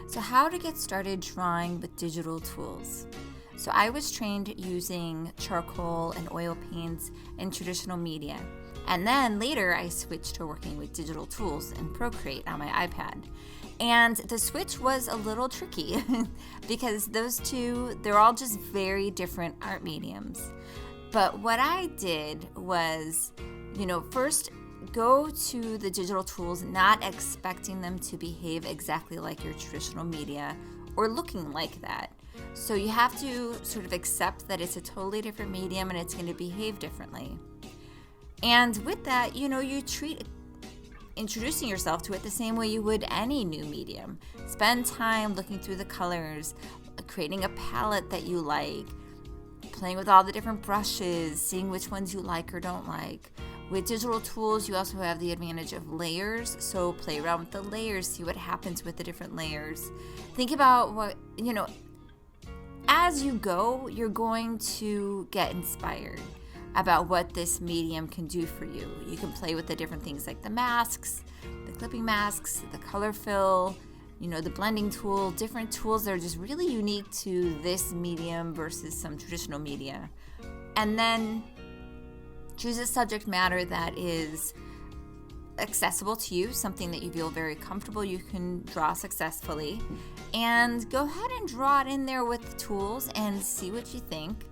So how to get started drawing with digital tools. So I was trained using charcoal and oil paints in traditional media. And then later I switched to working with digital tools in Procreate on my iPad. And the switch was a little tricky because those two, they're all just very different art mediums. But what I did was, first go to the digital tools not expecting them to behave exactly like your traditional media or looking like that. So you have to sort of accept that it's a totally different medium and it's going to behave differently. And with that, you treat introducing yourself to it the same way you would any new medium. Spend time looking through the colors, creating a palette that you like, playing with all the different brushes, seeing which ones you like or don't like. With digital tools, you also have the advantage of layers, so play around with the layers, see what happens with the different layers. Think about what, as you go, you're going to get inspired about what this medium can do for you. You can play with the different things like the masks, the clipping masks, the color fill, the blending tool, different tools that are just really unique to this medium versus some traditional media. And then choose a subject matter that is accessible to you, something that you feel very comfortable you can draw successfully, and go ahead and draw it in there with the tools and see what you think.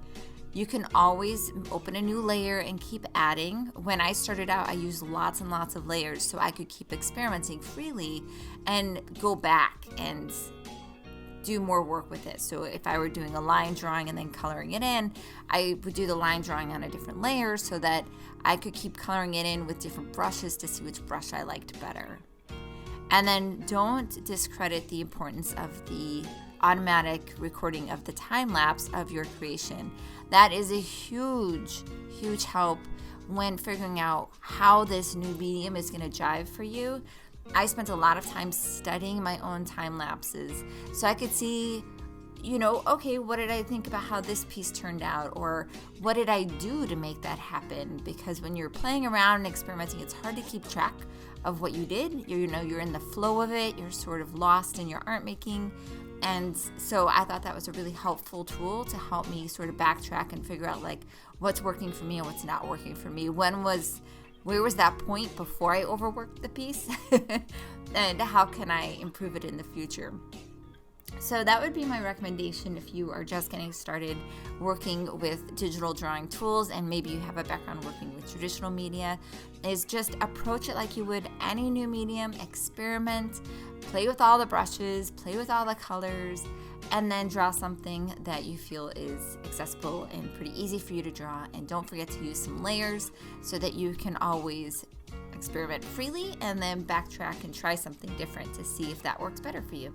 You can always open a new layer and keep adding. When I started out, I used lots and lots of layers so I could keep experimenting freely and go back and do more work with it. So if I were doing a line drawing and then coloring it in, I would do the line drawing on a different layer so that I could keep coloring it in with different brushes to see which brush I liked better. And then don't discredit the importance of the automatic recording of the time lapse of your creation. That is a huge, huge help when figuring out how this new medium is going to jive for you. I spent a lot of time studying my own time lapses so I could see, okay, what did I think about how this piece turned out, or what did I do to make that happen? Because when you're playing around and experimenting, it's hard to keep track of what you did. You're in the flow of it. You're sort of lost in your art making. And so I thought that was a really helpful tool to help me sort of backtrack and figure out what's working for me and what's not working for me. Where was that point before I overworked the piece? And how can I improve it in the future? So that would be my recommendation if you are just getting started working with digital drawing tools and maybe you have a background working with traditional media, is just approach it like you would any new medium, experiment, play with all the brushes, play with all the colors, and then draw something that you feel is accessible and pretty easy for you to draw. And don't forget to use some layers so that you can always experiment freely and then backtrack and try something different to see if that works better for you.